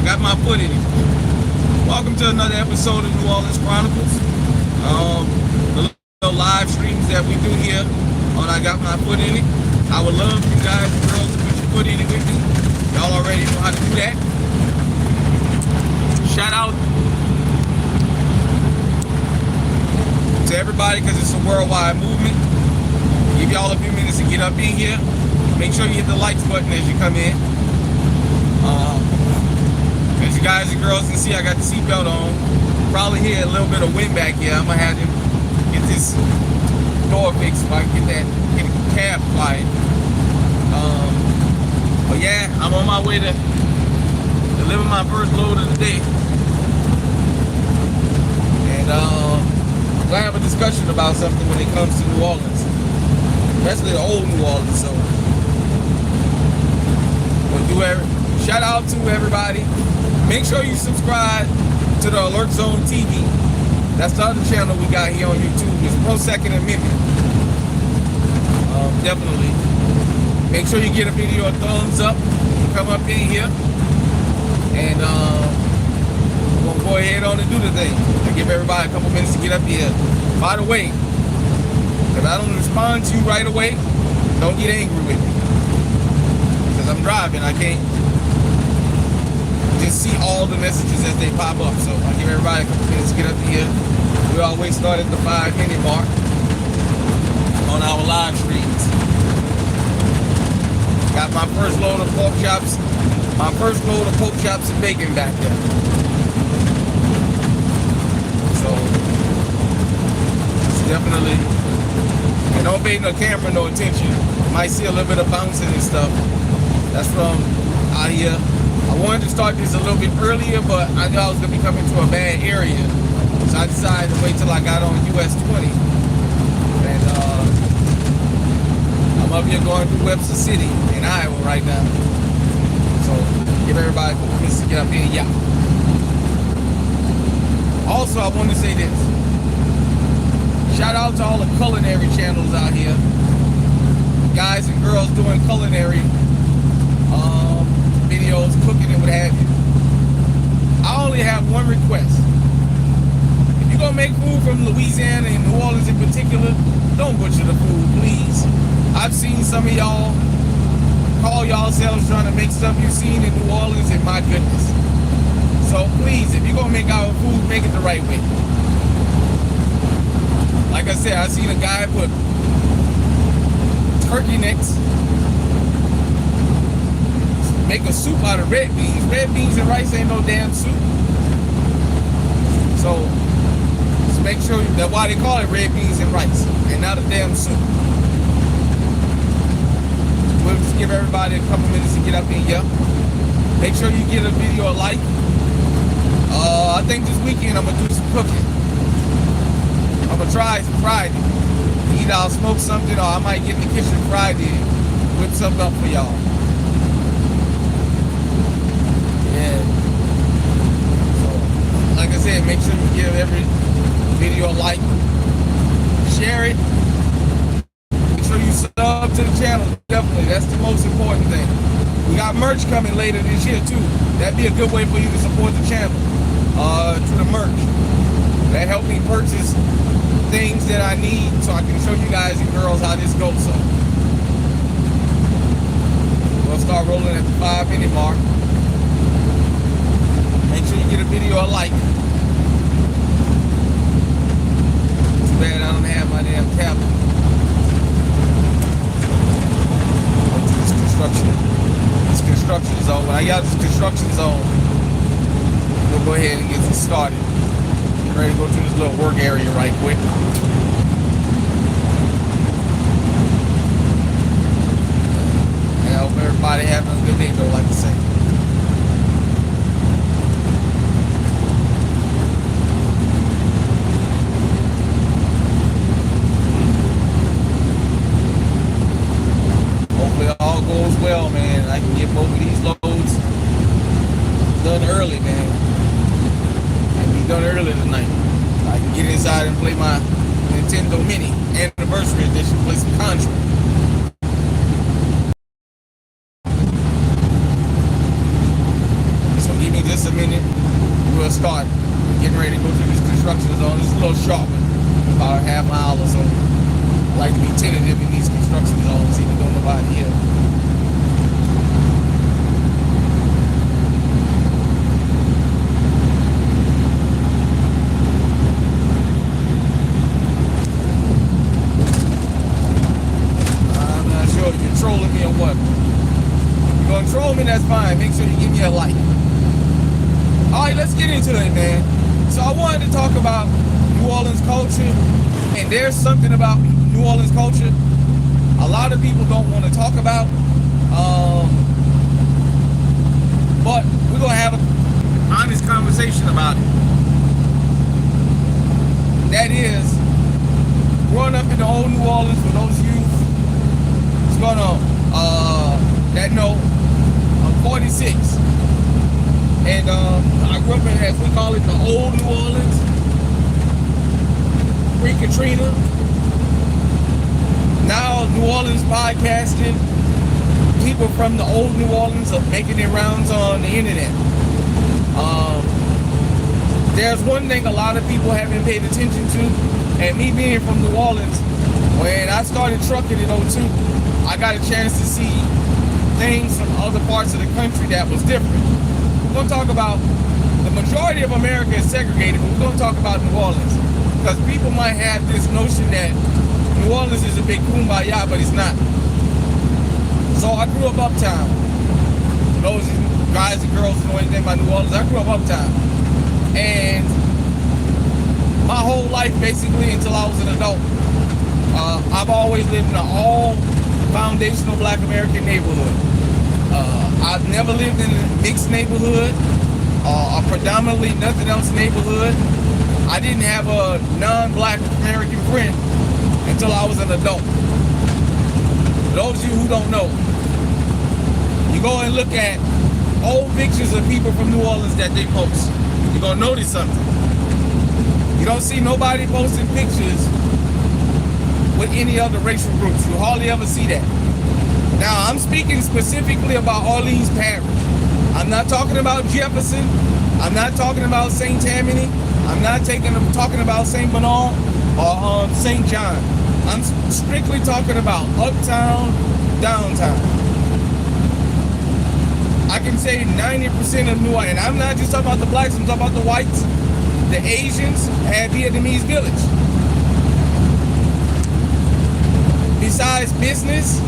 got my foot in it. Welcome to another episode of New Orleans Chronicles. The little live streams that we do here on I Got My Foot in It. I would love you guys and girls to put your foot in it with me. Y'all already know how to do that. Shout out to everybody because it's a worldwide movement. Give y'all a few minutes to get up in here. Make sure you hit the likes button as you come in. As you guys and girls can see, I got the seatbelt on. Probably hear a little bit of wind back here. I'm gonna have to get this door fixed so I can get the cab quiet. But yeah, I'm on my way to deliver my first load of the day. And I'm gonna have a discussion about something when it comes to New Orleans, especially the old New Orleans. So, shout out to everybody. Make sure you subscribe to the Alert Zone TV. That's the other channel we got here on YouTube. It's Pro Second Amendment. Definitely. Make sure you get a video a thumbs up. Come up in here. And we'll go ahead on and do the thing. I'll give everybody a couple minutes to get up here. By the way, if I don't respond to you right away, don't get angry with me. Because I'm driving, I can't just see all the messages as they pop up. So I'll give everybody a couple minutes to get up here. We always start at the 5-minute mark on our live streams. Got my first load of pork chops. My first load of pork chops and bacon back there. So it's definitely, and don't pay no camera no attention. You might see a little bit of bouncing and stuff. That's from out here. I wanted to start this a little bit earlier, but I knew I was gonna be coming to a bad area. So I decided to wait till I got on US 20. And I'm up here going through Webster City in Iowa right now. So give everybody a couple minutes to get up here. Yeah. Also, I want to say this. Shout out to all the culinary channels out here. Guys and girls doing culinary videos, cooking and what have you. I only have one request. If you're gonna make food from Louisiana and New Orleans in particular, don't butcher the food, please. I've seen some of y'all call yourselves trying to make stuff you've seen in New Orleans, and my goodness. So please, if you're gonna make our food, make it the right way. Like I said, I seen a guy put turkey necks, make a soup out of red beans. Red beans and rice ain't no damn soup. So just make sure that's why they call it red beans and rice and not a damn soup. We'll just give everybody a couple minutes to get up in here. Make sure you get a video a like. I think this weekend I'm gonna do some cooking. I'm gonna try some Friday. Either I'll smoke something or I might get in the kitchen Friday and whip something up for y'all. Like I said, make sure you give every video a like, share it, make sure you sub to the channel, definitely, that's the most important thing. We got merch coming later this year too. That'd be a good way for you to support the channel, through the merch. That helped me purchase things that I need so I can show you guys and girls how this goes. So we'll start rolling at the 5-minute mark. Make sure you get a video a like. Too bad I don't have my damn tablet. This construction zone. When I got this construction zone, we'll go ahead and get this started. Get ready to go through this little work area right quick. And I hope everybody having a good day though, like I say. Goes well, man. I can get both of these loads done early, man. I can be done early tonight. I can get inside and play my Nintendo Mini Anniversary Edition, play some Contra. So give me just we'll start getting ready to go through this construction zone. It's a little sharp, about a half mile or so. I like to be tentative in these construction zones, even though nobody here. I'm not sure if you're trolling me or what. If you're gonna troll me, that's fine. Make sure you give me a like. Alright, let's get into it, man. So I wanted to talk about New Orleans culture, and there's something about New Orleans culture a lot of people don't want to talk about, but we're going to have an honest conversation about it. That is, growing up in the old New Orleans, for those of you who's going to, that know, I'm 46. And I grew up in, as we call it, the old New Orleans, pre-Katrina. Now New Orleans podcasting, people from the old New Orleans are making their rounds on the internet. There's one thing a lot of people haven't paid attention to, and me being from New Orleans, when I started trucking in 02, I got a chance to see things from other parts of the country that was different. We're going to talk about, the majority of America is segregated, but we're going to talk about New Orleans. Because people might have this notion that New Orleans is a big kumbaya, but it's not. So I grew up uptown. Those guys and girls who know anything about New Orleans, I grew up uptown. And my whole life, basically, until I was an adult, I've always lived in an all foundational Black American neighborhood. I've never lived in a mixed neighborhood, a predominantly nothing else neighborhood. I didn't have a non-Black American friend until I was an adult. For those of you who don't know, you go and look at old pictures of people from New Orleans that they post. You're gonna notice something. You don't see nobody posting pictures with any other racial groups. You hardly ever see that. Now, I'm speaking specifically about Orleans Parish. I'm not talking about Jefferson. I'm not talking about St. Tammany. I'm not talking about St. Bernard or St. John. I'm strictly talking about uptown, downtown. I can say 90% of New Orleans, and I'm not just talking about the blacks, I'm talking about the whites, the Asians, and Vietnamese village. Besides business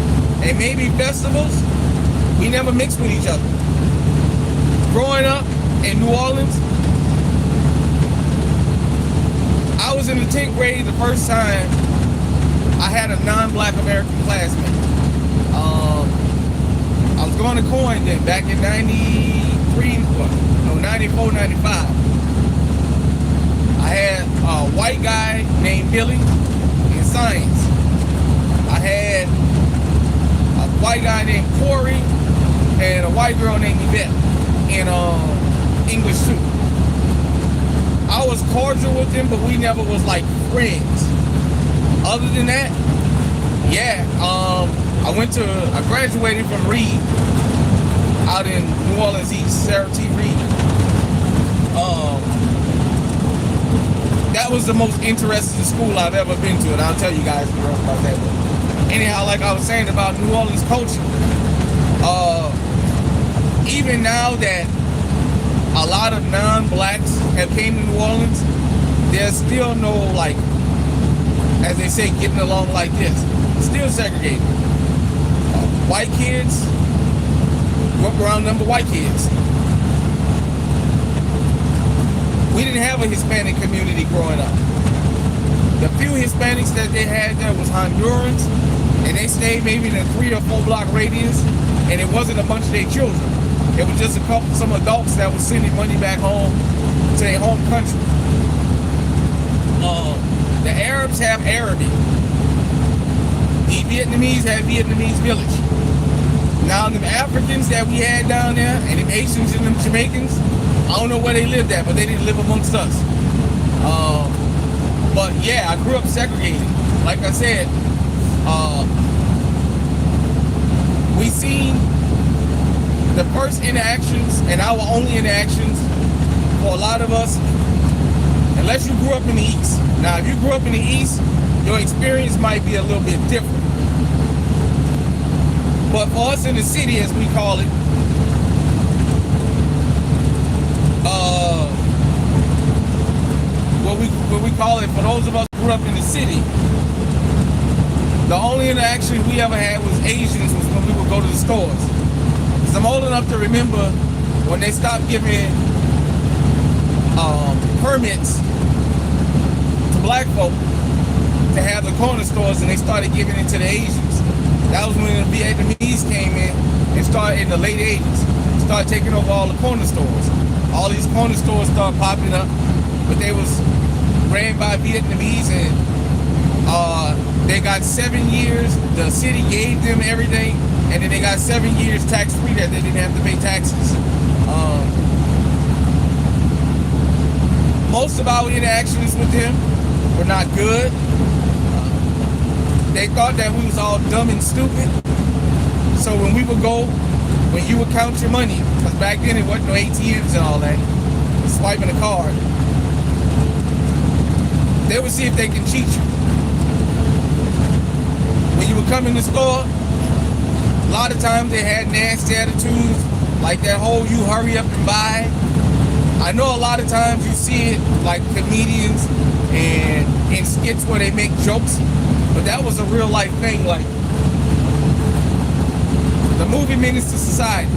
and maybe festivals, we never mixed with each other. Growing up in New Orleans, I was in the 10th grade the first time I had a non-Black American classmate. I was going to Coin then, back in 94, 95. I had a white guy named Billy in science. I had a white guy named Corey and a white girl named Yvette in English too. I was cordial with them, but we never was like friends. Other than that, yeah, I graduated from Reed out in New Orleans East, Sarah T. Reed. That was the most interesting school I've ever been to, and I'll tell you guys more about that. But anyhow, like I was saying about New Orleans culture, even now that a lot of non-blacks have came to New Orleans, there's still no, like, as they say, getting along like this. Still segregated. White kids grew up around number white kids. We didn't have a Hispanic community growing up. The few Hispanics that they had there was Hondurans, and they stayed maybe in a 3 or 4 block radius, and it wasn't a bunch of their children. It was just some adults that were sending money back home to their home country. The Arabs have Arabic. The Vietnamese have Vietnamese village. Now, the Africans that we had down there, and the Asians and the Jamaicans, I don't know where they lived at, but they didn't live amongst us. But yeah, I grew up segregated. Like I said, we seen the first interactions and our only interactions for a lot of us, unless you grew up in the East. Now, if you grew up in the East, your experience might be a little bit different. But for us in the city, as we call it, what we call it, for those of us who grew up in the city, the only interaction we ever had with Asians was when we would go to the stores. Because I'm old enough to remember when they stopped giving permits to black folk to have the corner stores, and they started giving it to the Asians. That was when the Vietnamese came in and started in the late 80s, started taking over all the corner stores. All these corner stores started popping up, but they was ran by Vietnamese, and they got 7 years. The city gave them everything, and then they got 7 years tax-free that they didn't have to pay taxes. Most of our interactions with them were not good. They thought that we was all dumb and stupid. So when we would go, when you would count your money, because back then it wasn't no ATMs and all that, swiping a card, they would see if they can cheat you. When you would come in the store, a lot of times they had nasty attitudes, like that whole "you hurry up and buy." I know a lot of times you see it like comedians and in skits where they make jokes, but that was a real life thing. Like the movie Menace to Society,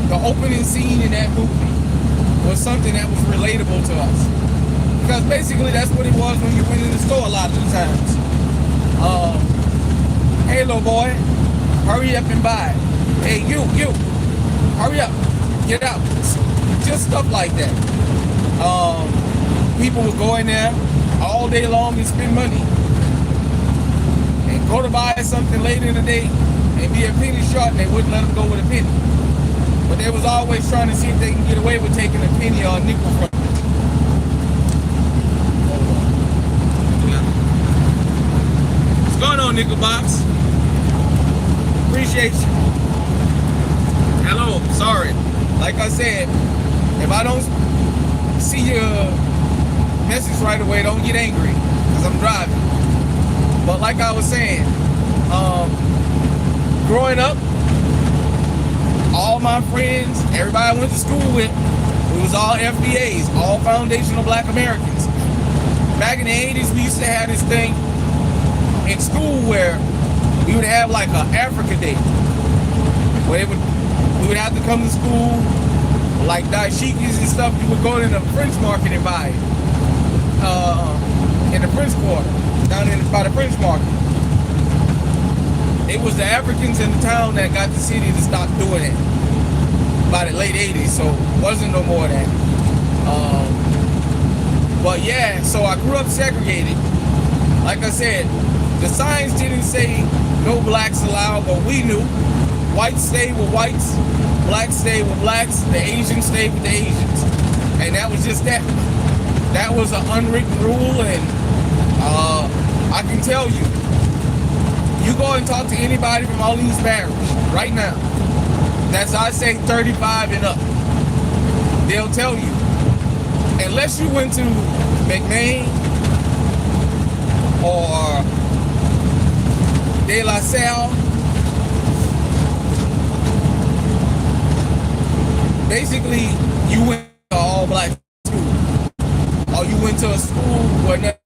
the opening scene in that movie was something that was relatable to us, because basically that's what it was when you went in the store a lot of the times. Hey little boy, hurry up and buy. Hey you, hurry up, get out. Just stuff like that. People would go in there all day long and spend money, and go to buy something later in the day and be a penny short, and they wouldn't let them go with a penny. But they was always trying to see if they can get away with taking a penny or a nickel from it. What's going on, Nickel Box? Appreciate you. Hello, sorry. Like I said, if I don't see your message right away, don't get angry, because I'm driving. But like I was saying, growing up, all my friends, everybody I went to school with, it was all FBAs, all foundational black Americans. Back in the 80s, we used to have this thing in school where we would have like an Africa Day, where we would have to come to school, like dashikis and stuff. You would go to the French market and buy it. In the French Quarter, down by the French market. It was the Africans in the town that got the city to stop doing it by the late 80s, so wasn't no more of that. But yeah, so I grew up segregated. Like I said, the signs didn't say no blacks allowed, but we knew whites stayed with whites, blacks stayed with blacks, the Asians stayed with the Asians. And that was just that. That was an unwritten rule, and I can tell you, you go and talk to anybody from Orleans Parish right now, that's, I say, 35 and up, they'll tell you, unless you went to McMain or De La Salle, basically you went to all black school, or you went to a school where never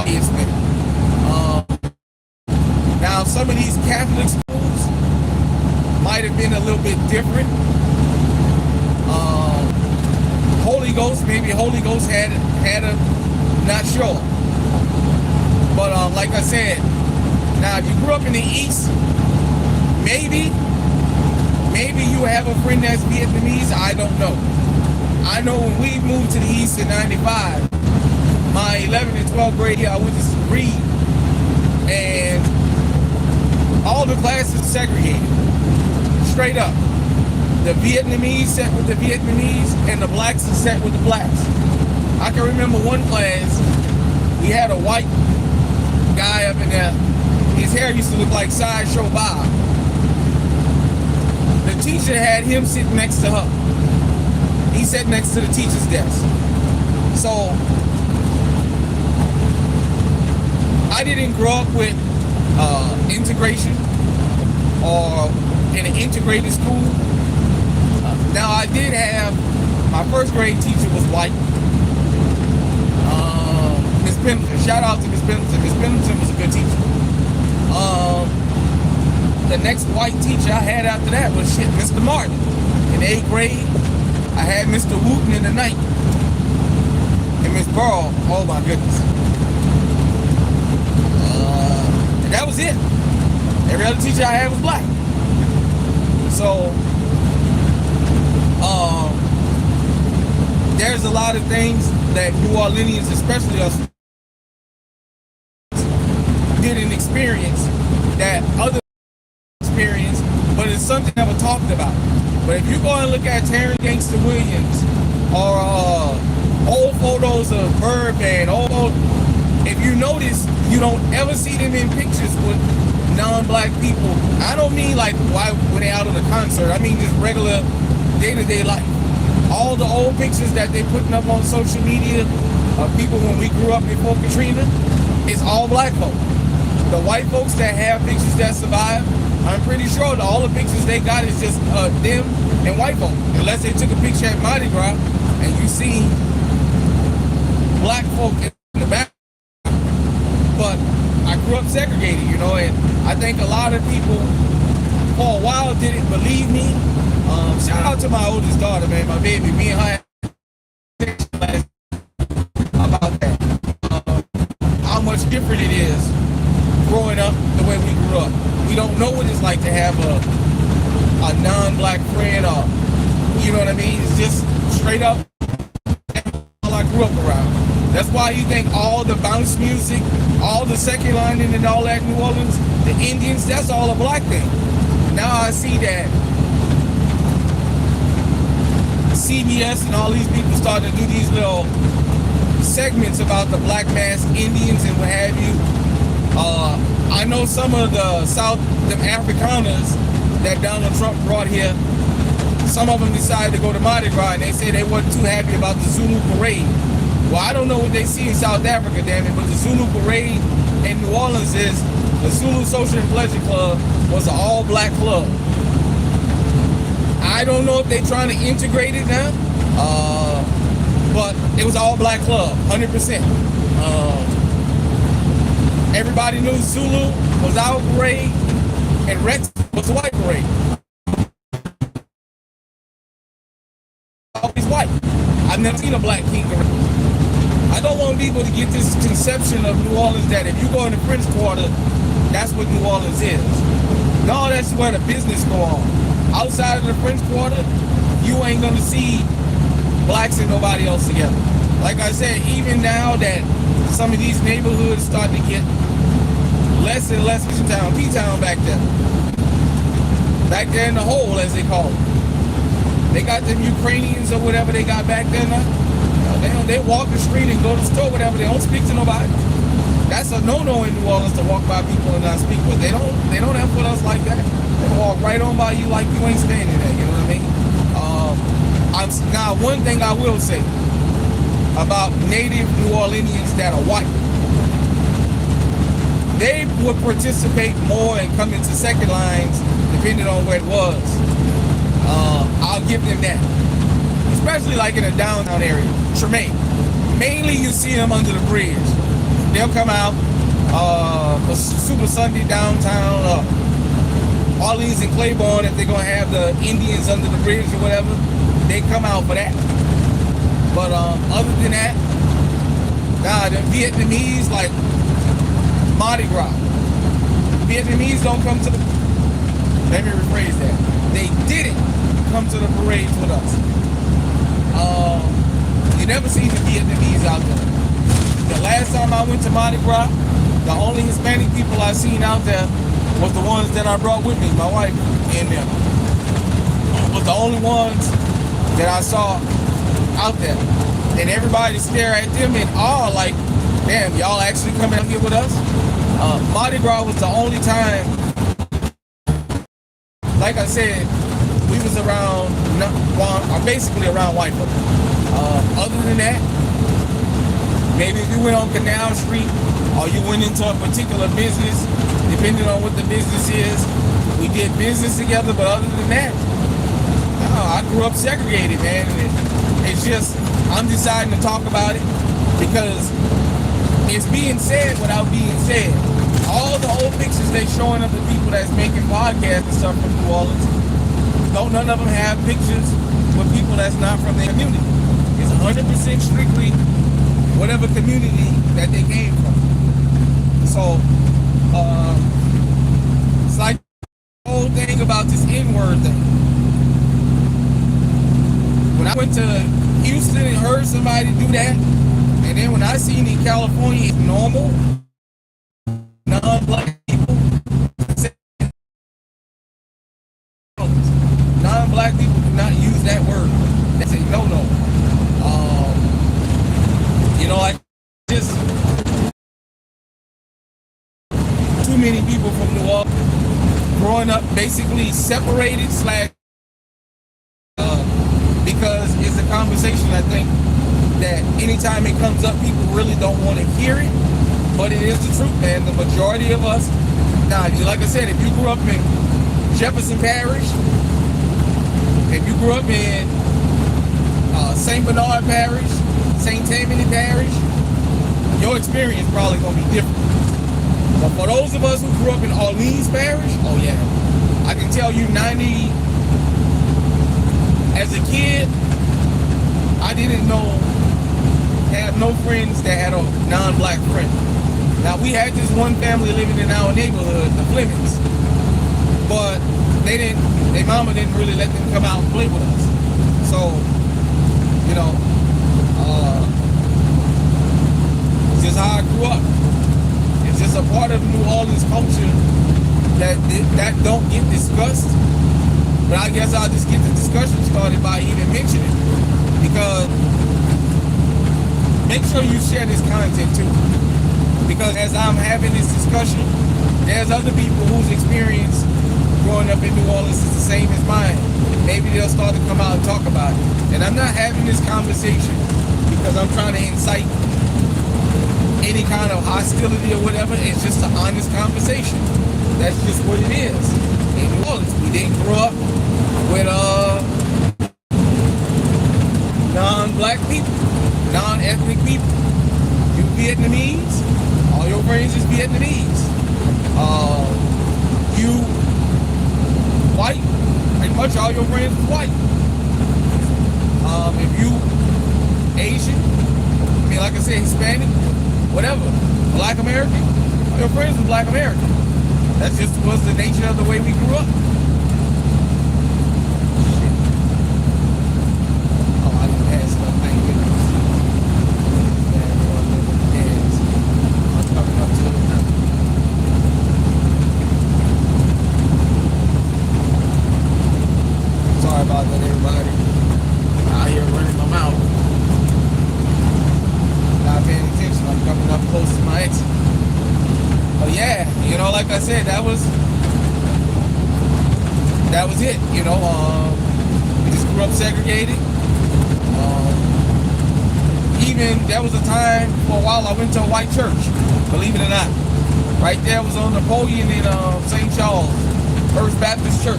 is been. Now some of these Catholic schools might have been a little bit different. Holy Ghost, maybe Holy Ghost had a, not sure. But like I said, now if you grew up in the East, maybe you have a friend that's Vietnamese, I don't know. I know when we moved to the East in 95, my 11th and 12th grade year, I went to Reed, and all the classes segregated, straight up. The Vietnamese sat with the Vietnamese, and the blacks sat with the blacks. I can remember one class, we had a white guy up in there. His hair used to look like Sideshow Bob. The teacher had him sitting next to her. He sat next to the teacher's desk. So I didn't grow up with integration or in an integrated school. Now I did have, my first grade teacher was white. Miss Pendleton, shout out to Miss Pendleton. Miss Pendleton was a good teacher. The next white teacher I had after that was Mr. Martin. In 8th grade, I had Mr. Wooten in the 9th. And Miss Burrow, oh my goodness. And that was it. Every other teacher I had was black. So, there's a lot of things that New Orleanians, especially us, didn't experience that other experience, but it's something never talked about. But if you go and look at Terry Gangster Williams or old photos of Birdman, if you notice, you don't ever see them in pictures with non-black people. I don't mean like why when they out on a concert. I mean just regular day-to-day life. All the old pictures that they putting up on social media of people when we grew up before Katrina, it's all black folk. The white folks that have pictures that survive, I'm pretty sure that all the pictures they got is just them and white folk. Unless they took a picture at Mardi Gras and you see black folk in the back. But I grew up segregated, you know, and I think a lot of people for a while didn't believe me. Shout out to my oldest daughter, man, my baby. Me and her about that. How much different it is growing up the way we grew up. We don't know what it's like to have a non-black friend, or you know what I mean? It's just straight up all I grew up around. That's why you think all the bounce music, all the second lining and all that New Orleans, the Indians, that's all a black thing. Now I see that CBS and all these people started to do these little segments about the black mass Indians and what have you. I know some of the them Afrikaners that Donald Trump brought here, some of them decided to go to Mardi Gras and they said they weren't too happy about the Zulu parade. Well, I don't know what they see in South Africa, damn it, but the Zulu parade in New Orleans is the Zulu Social and Pleasure Club was an all-black club. I don't know if they're trying to integrate it now, but it was all-black club, 100%. Everybody knew Zulu was our parade and Rex was the white parade. Always white. I've never seen a black king. I don't want people to get this conception of New Orleans that if you go in the French Quarter, that's what New Orleans is. No, that's where the business go on. Outside of the French Quarter, you ain't gonna see blacks and nobody else together. Like I said, even now that some of these neighborhoods start to get less and less P-Town back there. Back there in the hole, as they call it. They got them Ukrainians or whatever they got back there now. They walk the street and go to the store, whatever. They don't speak to nobody. That's a no-no in New Orleans to walk by people and not speak with. They don't have with us like that. They walk right on by you like you ain't standing there. You know what I mean? Now, one thing I will say about native New Orleanians that are white, they would participate more and come into second lines depending on where it was. I'll give them that. Especially like in a downtown area, Tremaine. Mainly you see them under the bridge. They'll come out for Super Sunday downtown, Orleans and Claiborne, if they're gonna have the Indians under the bridge or whatever, they come out for that. But other than that, nah, the Vietnamese, like Mardi Gras. Vietnamese don't come to the, let me rephrase that. They didn't come to the parades with us. You never see the Vietnamese out there. The last time I went to Mardi Gras, the only Hispanic people I seen out there was the ones that I brought with me, my wife and them. Was the only ones that I saw out there. And everybody stare at them in awe like, damn, y'all actually coming out here with us? Mardi Gras was the only time, like I said, we we was around, basically around white folk. Other than that, maybe if you went on Canal Street or you went into a particular business, depending on what the business is, we did business together. But other than that, I grew up segregated, man. And it's just, I'm deciding to talk about it because it's being said without being said. All the old pictures they showing of the people that's making podcasts and stuff from New Orleans, none of them have pictures with people that's not from their community. It's 100% strictly whatever community that they came from. So, it's like the whole thing about this N-word thing. When I went to Houston and heard somebody do that, and then when I seen in California it's normal, non-black people, non-black people do not use that word. That's a no-no. Like just too many people from New Orleans growing up basically separated because it's a conversation I think that anytime it comes up, people really don't want to hear it. But it is the truth, man. The majority of us, like I said, if you grew up in Jefferson Parish, if you grew up in St. Bernard Parish, St. Tammany Parish, your experience probably gonna be different. But for those of us who grew up in Orleans Parish, oh yeah, I can tell you 90, as a kid, I didn't have no friends that had a non-black friend. Now we had this one family living in our neighborhood, the Flemings, but their mama didn't really let them come out and play with us. So, it's just how I grew up. It's just a part of New Orleans culture that don't get discussed. But I guess I'll just get the discussion started by even mentioning it. Because make sure you share this content too. Because as I'm having this discussion, there's other people whose experience growing up in New Orleans is the same as mine. Maybe they'll start to come out and talk about it. And I'm not having this conversation because I'm trying to incite any kind of hostility or whatever. It's just an honest conversation. That's just what it is. In New Orleans, we didn't grow up with non-black people, non-ethnic people. You Vietnamese, all your friends is Vietnamese. You white, pretty much all your friends is white. If you Asian, like I said, Hispanic, whatever, Black American, all your friends is Black American. That just was the nature of the way we grew up. Like I said, that was it. We just grew up segregated. Even there was a time for a while I went to a white church, believe it or not. Right there was on Napoleon in St. Charles, First Baptist Church.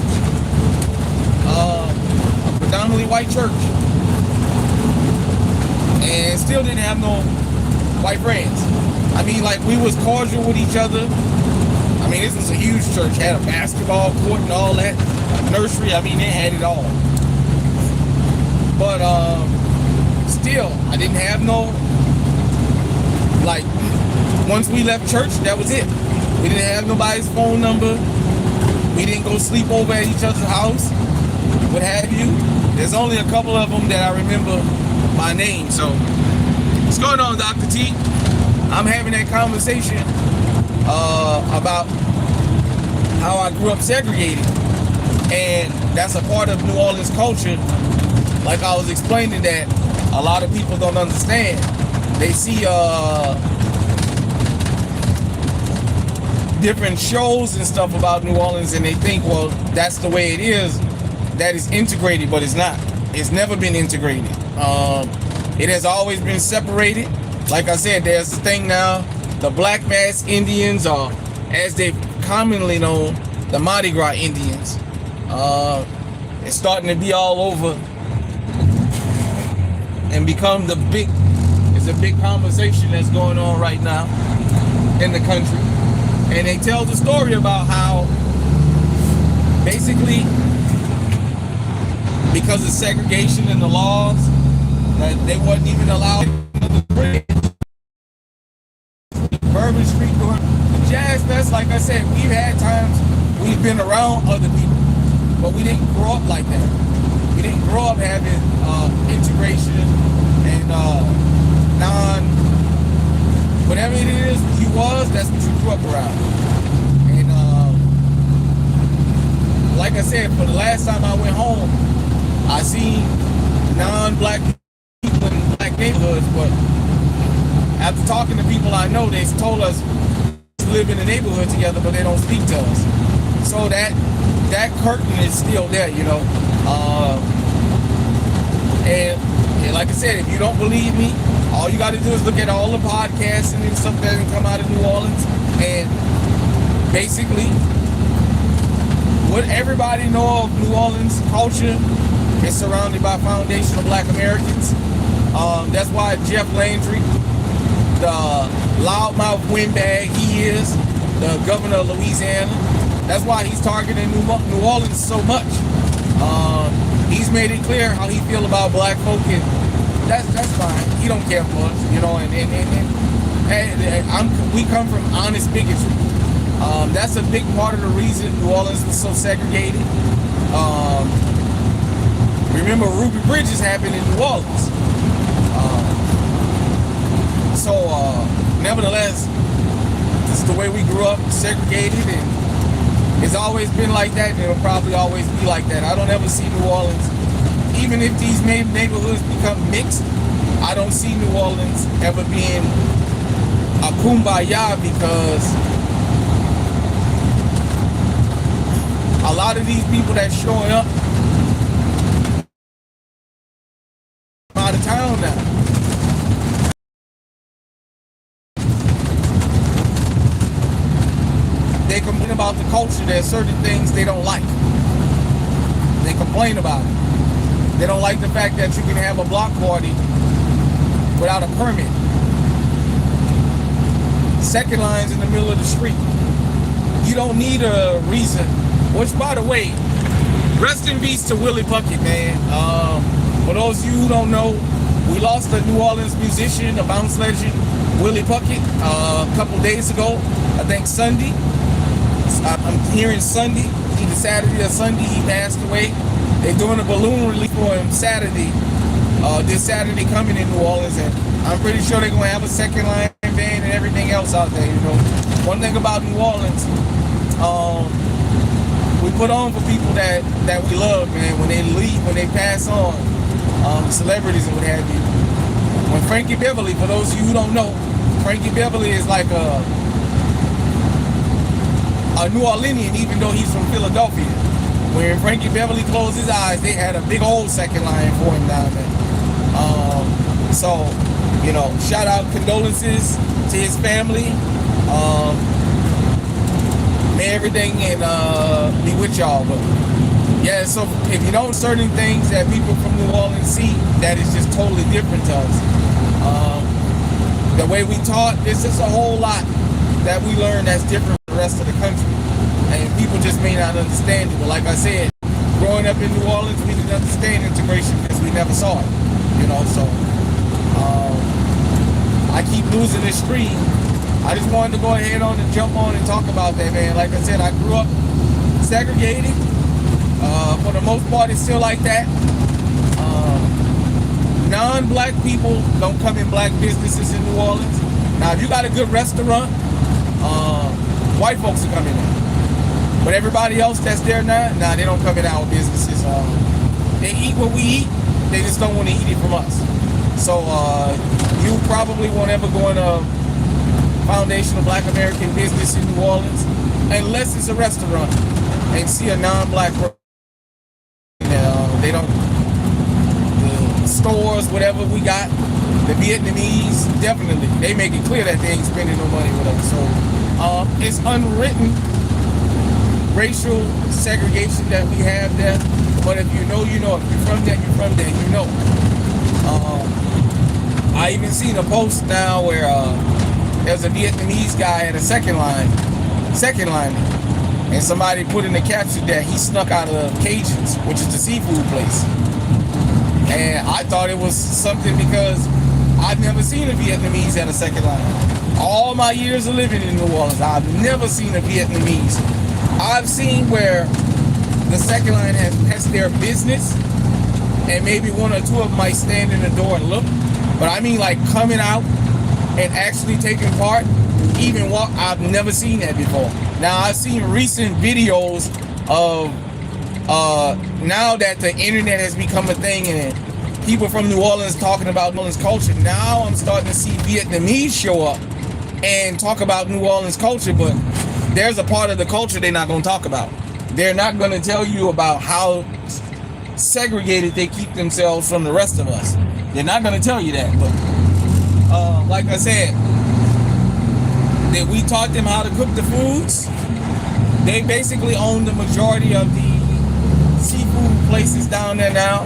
A predominantly white church. And still didn't have no white friends. I mean, like, we was cordial with each other. I mean, this was a huge church. Had a basketball court and all that. A nursery. I mean, they had it all. But still, I didn't have no, like, once we left church, that was it. We didn't have nobody's phone number. We didn't go sleep over at each other's house, what have you. There's only a couple of them that I remember by name. So, what's going on, Dr. T? I'm having that conversation about how I grew up segregated, and that's a part of New Orleans culture. Like I was explaining, that a lot of people don't understand. They see different shows and stuff about New Orleans, and they think, well, that's the way it is. that is integrated, but it's not. It's never been integrated. It has always been separated. Like I said, there's this thing now, the Black Mass Indians, or as they commonly known, the Mardi Gras Indians. It's starting to be all over and become it's a big conversation that's going on right now in the country. And they tell the story about how basically, because of segregation and the laws, that they wasn't even allowed the bridge. Bourbon Street doing the Jazz Fest. Like I said, we've had times we've been around other people, but we didn't grow up like that. We didn't grow up having integration and whatever it is you was, that's what you grew up around. And like I said, for the last time I went home, I seen non-black people in black neighborhoods, but after talking to people I know, they told us to live in a neighborhood together, but they don't speak to us. So that curtain is still there, you know. And like I said, if you don't believe me, all you got to do is look at all the podcasts and stuff that come out of New Orleans, and basically what everybody know of New Orleans culture is surrounded by foundational black Americans. That's why Jeff Landry, the loudmouth windbag he is, the governor of Louisiana, that's why he's targeting New Orleans so much. He's made it clear how he feel about black folk, and that's fine. He don't care for us, you know. And we come from honest bigotry. That's a big part of the reason New Orleans was so segregated. Remember, Ruby Bridges happened in New Orleans. Nevertheless, this is the way we grew up, segregated, and it's always been like that, and it'll probably always be like that. I don't ever see New Orleans, even if these neighborhoods become mixed, I don't see New Orleans ever being a kumbaya, because a lot of these people that's showing up out of town now. They complain about the culture. There's certain things they don't like. They complain about it. They don't like the fact that you can have a block party without a permit. Second lines in the middle of the street. You don't need a reason. Which, by the way, rest in peace to Willie Puckett, man. For those of you who don't know, we lost a New Orleans musician, a bounce legend, Willie Puckett, a couple days ago. I think Sunday. I'm hearing Sunday, either Saturday or Sunday, he passed away. They're doing a balloon release for him Saturday. This Saturday coming in New Orleans, and I'm pretty sure they're gonna have a second line band and everything else out there. You know, one thing about New Orleans, we put on for people that we love, man. When they leave, when they pass on, celebrities and what have you. When Frankie Beverly, for those of you who don't know, Frankie Beverly is like a New Orleanian, even though he's from Philadelphia. When Frankie Beverly closed his eyes, they had a big old second line for him down there. So, you know, shout out, condolences to his family. May everything and be with y'all. But yeah, so if you know certain things that people from New Orleans see, that is just totally different to us. The way we taught, there's just a whole lot that we learn that's different from the rest of the country. And people just may not understand it. But like I said, growing up in New Orleans, we didn't understand integration because we never saw it. You know, so I keep losing this stream. I just wanted to go ahead on and jump on and talk about that, man. Like I said, I grew up segregated. For the most part, it's still like that. Non-black people don't come in black businesses in New Orleans. Now, if you got a good restaurant, white folks are coming in. But everybody else that's there now, they don't come in our businesses. They eat what we eat. They just don't want to eat it from us. So you probably won't ever go in a foundational black American business in New Orleans unless it's a restaurant and see a non-black person in there. They don't, the stores, whatever we got, the Vietnamese, definitely, they make it clear that they ain't spending no money with us. So it's unwritten racial segregation that we have there. But if you know, you know. If you're from there, you're from there, you know. I even seen a post now where there's a Vietnamese guy at a second line, and somebody put in the caption that he snuck out of Cajun's, which is the seafood place. And I thought it was something because I've never seen a Vietnamese at a second line. All my years of living in New Orleans, I've never seen a Vietnamese. I've seen where the second line has their business, and maybe one or two of them might stand in the door and look. But I mean, like, coming out and actually taking part, even walk, I've never seen that before. Now, I've seen recent videos of now that the internet has become a thing and people from New Orleans talking about New Orleans culture. Now I'm starting to see Vietnamese show up and talk about New Orleans culture, but there's a part of the culture they're not going to talk about. They're not going to tell you about how segregated they keep themselves from the rest of us. They're not going to tell you that. But like I said, that we taught them how to cook the foods. They basically own the majority of the seafood places down there now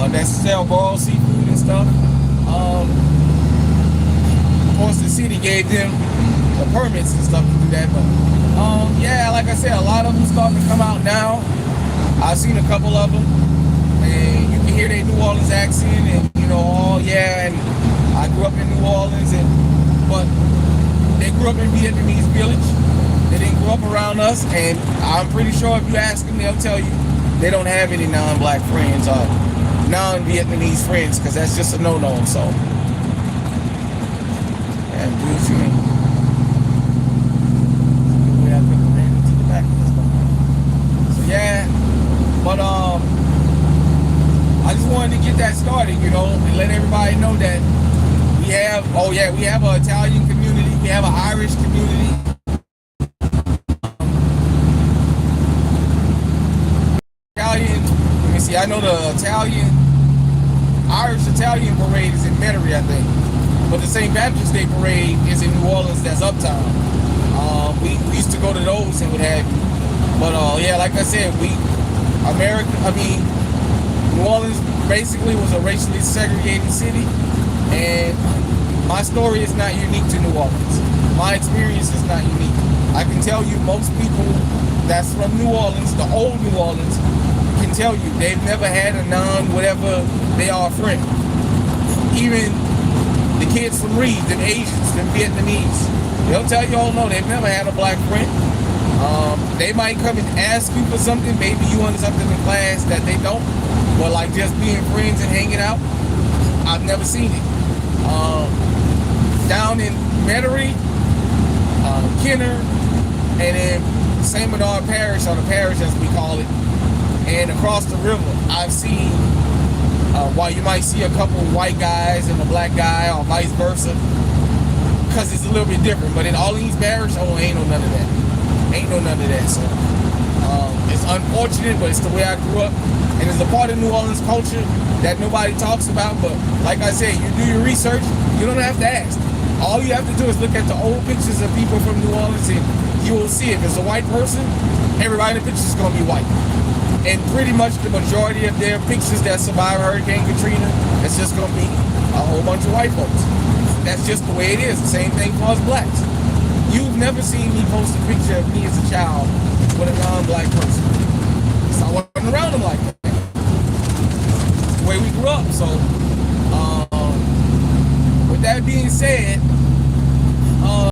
that sell boiled seafood and stuff. Of course, the city gave them the permits and stuff to do that. But yeah, like I said, a lot of them starting to come out now. I've seen a couple of them, and you can hear their New Orleans accent, and you know, oh yeah, and I grew up in New Orleans, but they grew up in Vietnamese village. They didn't grow up around us, and I'm pretty sure if you ask them, they'll tell you they don't have any non-black friends or non-Vietnamese friends, because that's just a no-no. So, and Gucci. Yeah, but I just wanted to get that started, you know, and let everybody know that we have, we have an Italian community, we have an Irish community. Italian, let me see, I know the Irish-Italian parade is in Metairie, I think, but the St. Patrick's Day parade is in New Orleans, that's uptown. We used to go to those and what have you. But yeah, like I said, New Orleans basically was a racially segregated city, and my story is not unique to New Orleans. My experience is not unique. I can tell you most people that's from New Orleans, the old New Orleans, can tell you they've never had a non-whatever they are friend. Even the kids from Reed, them Asians, them Vietnamese, they'll tell you, oh no, they've never had a black friend. They might come and ask you for something, maybe you want something in class that they don't, but like just being friends and hanging out, I've never seen it. Down in Metairie, Kenner, and then St. Bernard Parish, or the parish as we call it, and across the river, I've seen, while you might see a couple white guys and a black guy, or vice versa, because it's a little bit different, but in all these parishes, ain't no none of that. Ain't no none of that. So it's unfortunate, but it's the way I grew up, and it's a part of New Orleans culture that nobody talks about. But like I said, you do your research, you don't have to ask. All you have to do is look at the old pictures of people from New Orleans, and you will see if it's a white person, everybody in the picture is going to be white. And pretty much the majority of their pictures that survived Hurricane Katrina, it's just going to be a whole bunch of white folks. That's just the way it is. The same thing for us blacks. You've never seen me post a picture of me as a child with a non-black person. So I wasn't around them like that. It's the way we grew up. So, with that being said,